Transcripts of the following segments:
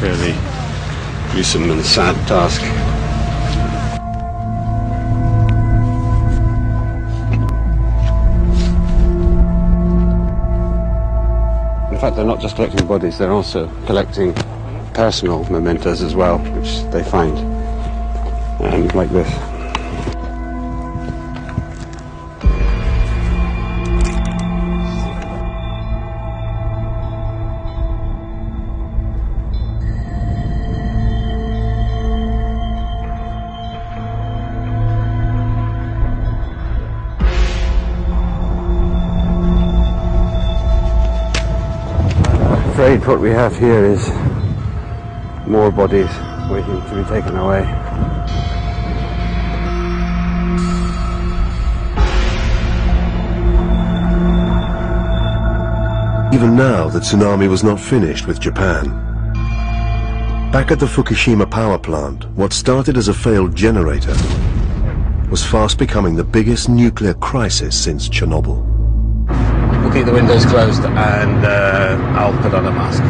fairly gruesome and sad task. In fact, they're not just collecting bodies, they're also collecting personal mementos as well, which they find, like this. I'm afraid what we have here is more bodies waiting to be taken away. Even now, the tsunami was not finished with Japan. Back at the Fukushima power plant, what started as a failed generator was fast becoming the biggest nuclear crisis since Chernobyl. We'll keep the windows closed and I'll put on a mask.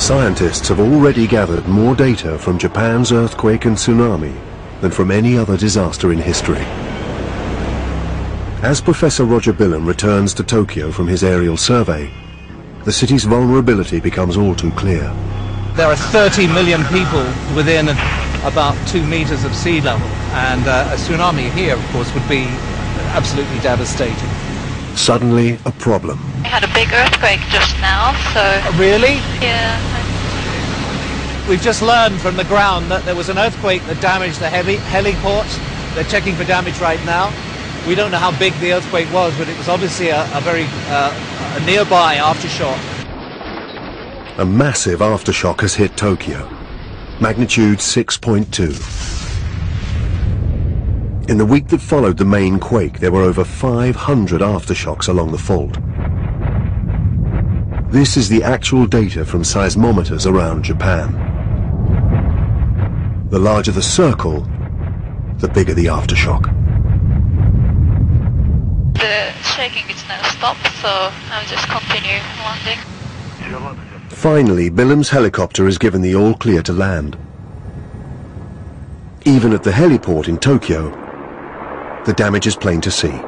Scientists have already gathered more data from Japan's earthquake and tsunami than from any other disaster in history. As Professor Roger Billam returns to Tokyo from his aerial survey, the city's vulnerability becomes all too clear. There are 30 million people within about 2 meters of sea level, and a tsunami here, of course, would be absolutely devastating. Suddenly, a problem. We had a big earthquake just now, so... Really? Yeah. We've just learned from the ground that there was an earthquake that damaged the heliport. They're checking for damage right now. We don't know how big the earthquake was, but it was obviously a very a nearby aftershock. A massive aftershock has hit Tokyo. Magnitude 6.2. In the week that followed the main quake, there were over 500 aftershocks along the fault. This is the actual data from seismometers around Japan. The larger the circle, the bigger the aftershock. The shaking is now stopped, so I'll just continue landing. Finally, Billam's helicopter is given the all-clear to land. Even at the heliport in Tokyo, the damage is plain to see.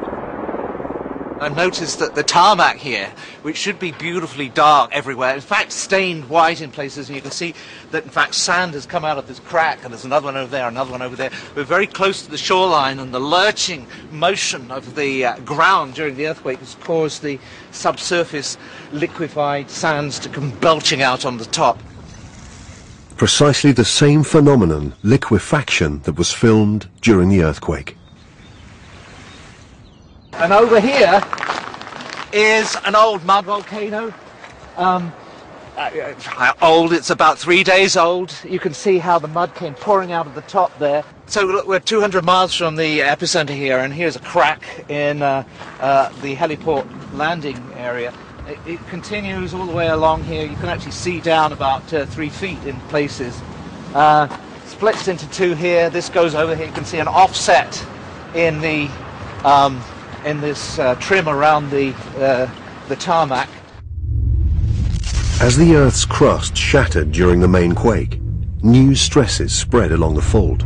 I've noticed that the tarmac here, which should be beautifully dark everywhere, in fact stained white in places, and you can see that in fact sand has come out of this crack, and there's another one over there, another one over there. We're very close to the shoreline, and the lurching motion of the ground during the earthquake has caused the subsurface liquefied sands to come belching out on the top. Precisely the same phenomenon, liquefaction, that was filmed during the earthquake. And over here is an old mud volcano. Old, it's about 3 days old. You can see how the mud came pouring out of the top there. So look, we're 200 miles from the epicenter here, and here's a crack in the heliport landing area. It continues all the way along here. You can actually see down about 3 feet in places. Splits into two here. This goes over here. You can see an offset in the in this trim around the tarmac. As the Earth's crust shattered during the main quake, new stresses spread along the fault.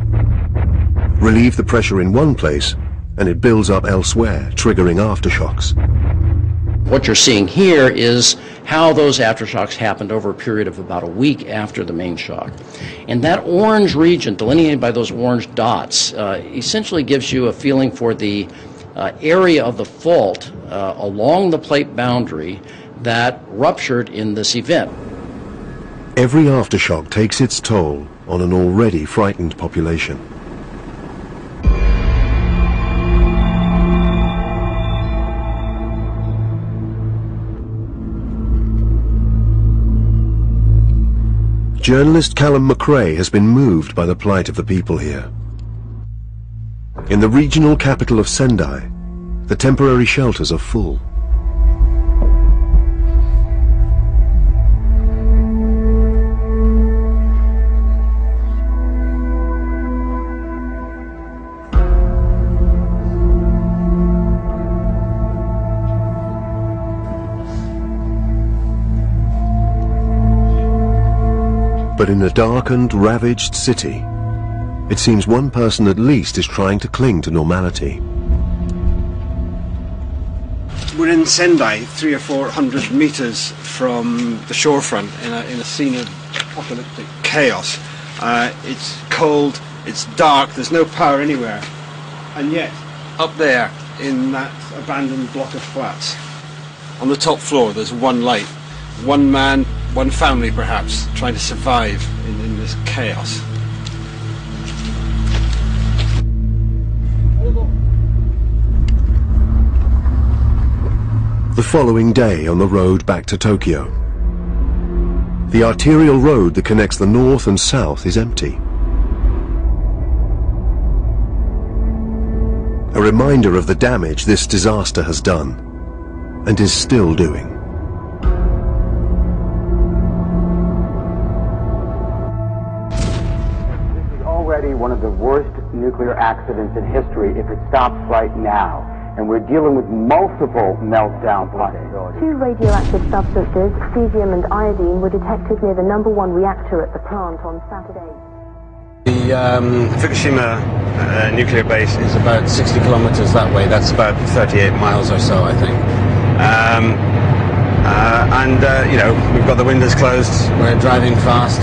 Relieve the pressure in one place, and it builds up elsewhere, triggering aftershocks. What you're seeing here is how those aftershocks happened over a period of about a week after the main shock. And that orange region, delineated by those orange dots, essentially gives you a feeling for the area of the fault along the plate boundary that ruptured in this event. Every aftershock takes its toll on an already frightened population. Journalist Callum McRae has been moved by the plight of the people here. In the regional capital of Sendai, the temporary shelters are full. But in a darkened, ravaged city, it seems one person at least is trying to cling to normality. We're in Sendai, 300 or 400 meters from the shorefront, in a scene of apocalyptic chaos. It's cold, it's dark, there's no power anywhere, and yet up there in that abandoned block of flats, on the top floor there's one light, one man, one family perhaps, trying to survive in this chaos. The following day on the road back to Tokyo, the arterial road that connects the north and south is empty. A reminder of the damage this disaster has done, and is still doing. This is already one of the worst nuclear accidents in history if it stops right now. And we're dealing with multiple meltdown possibilities. 2 radioactive substances, cesium and iodine, were detected near the #1 reactor at the plant on Saturday. The Fukushima nuclear base is about 60 kilometers that way. That's about 38 miles or so, I think. You know, we've got the windows closed, we're driving fast.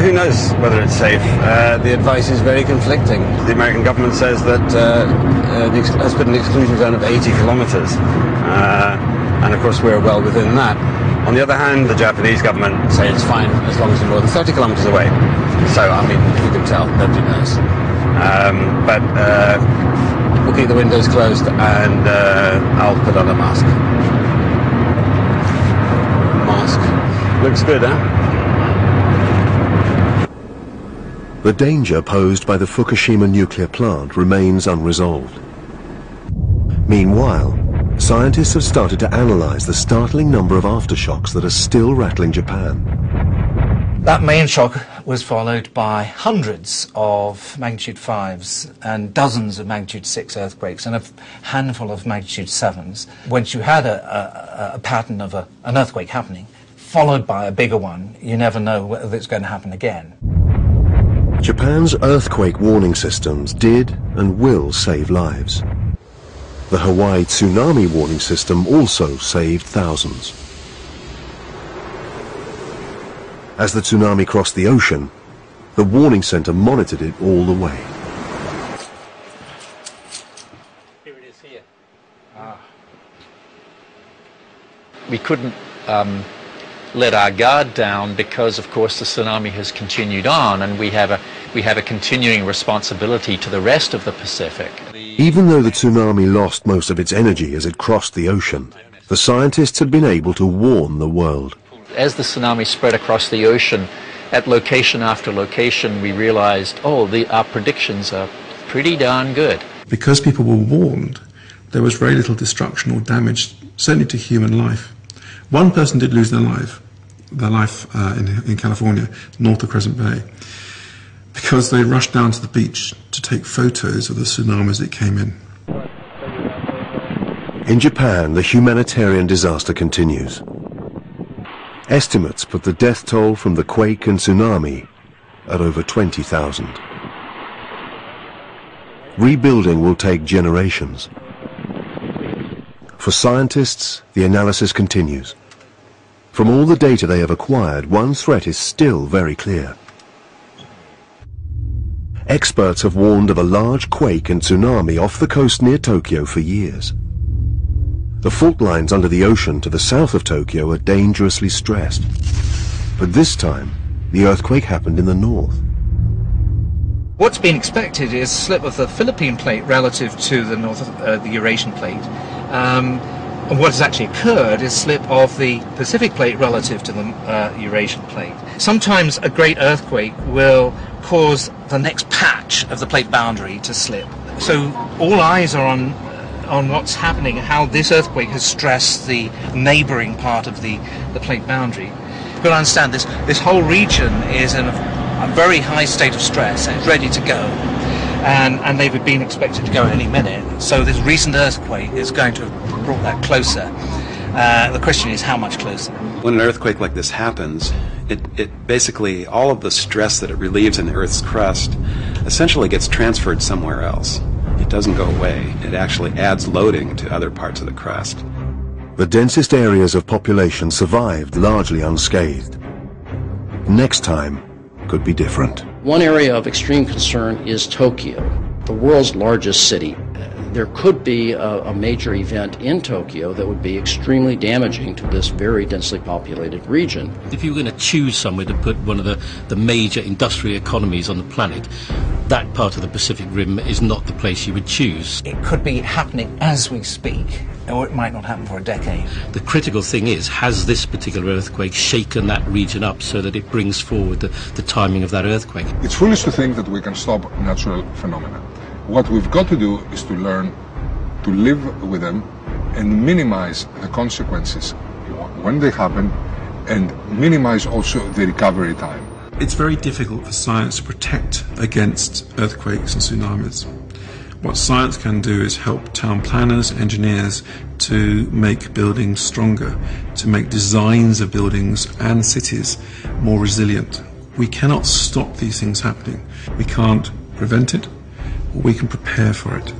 Who knows whether it's safe? The advice is very conflicting. The American government says that has put an exclusion zone of 80 kilometers, and of course we're well within that. On the other hand, the Japanese government say it's fine as long as you're more than 30 kilometers away. So, I mean, you can tell, nobody knows. But we'll keep the windows closed, and I'll put on a mask. Looks good, huh? The danger posed by the Fukushima nuclear plant remains unresolved. Meanwhile, scientists have started to analyze the startling number of aftershocks that are still rattling Japan. That main shock was followed by hundreds of magnitude 5s and dozens of magnitude 6 earthquakes and a handful of magnitude 7s. Once you had a pattern of an earthquake happening, followed by a bigger one, you never know whether it's going to happen again. Japan's earthquake warning systems did and will save lives. The Hawaii tsunami warning system also saved thousands. As the tsunami crossed the ocean, the warning center monitored it all the way. Here it is here. We couldn't let our guard down because, of course, the tsunami has continued on, and we have a continuing responsibility to the rest of the Pacific. Even though the tsunami lost most of its energy as it crossed the ocean, the scientists had been able to warn the world. As the tsunami spread across the ocean, at location after location, we realized, our predictions are pretty darn good. Because people were warned, there was very little destruction or damage, certainly to human life. One person did lose their life in California, north of Crescent Bay, because they rushed down to the beach to take photos of the tsunami as it came in. In Japan, the humanitarian disaster continues. Estimates put the death toll from the quake and tsunami at over 20,000. Rebuilding will take generations. For scientists, the analysis continues. From all the data they have acquired, one threat is still very clear. Experts have warned of a large quake and tsunami off the coast near Tokyo for years. The fault lines under the ocean to the south of Tokyo are dangerously stressed. But this time, the earthquake happened in the north. What's been expected is a slip of the Philippine plate relative to the the Eurasian plate. And what has actually occurred is a slip of the Pacific plate relative to the Eurasian plate. Sometimes a great earthquake will cause the next patch of the plate boundary to slip. So all eyes are on what's happening, how this earthquake has stressed the neighbouring part of the plate boundary. You've got to understand this whole region is in a very high state of stress and it's ready to go. And they've been expected to go any minute. So this recent earthquake is going to have brought that closer. The question is how much closer. When an earthquake like this happens, It basically, all of the stress that it relieves in the Earth's crust essentially gets transferred somewhere else. It doesn't go away. It actually adds loading to other parts of the crust. The densest areas of population survived largely unscathed. Next time could be different. One area of extreme concern is Tokyo, the world's largest city. There could be a major event in Tokyo that would be extremely damaging to this very densely populated region. If you were going to choose somewhere to put one of the major industrial economies on the planet, that part of the Pacific Rim is not the place you would choose. It could be happening as we speak, or it might not happen for a decade. The critical thing is, has this particular earthquake shaken that region up so that it brings forward the timing of that earthquake? It's foolish to think that we can stop natural phenomena. What we've got to do is to learn to live with them and minimize the consequences when they happen, and minimize also the recovery time. It's very difficult for science to protect against earthquakes and tsunamis. What science can do is help town planners, engineers to make buildings stronger, to make designs of buildings and cities more resilient. We cannot stop these things happening. We can't prevent it, but we can prepare for it.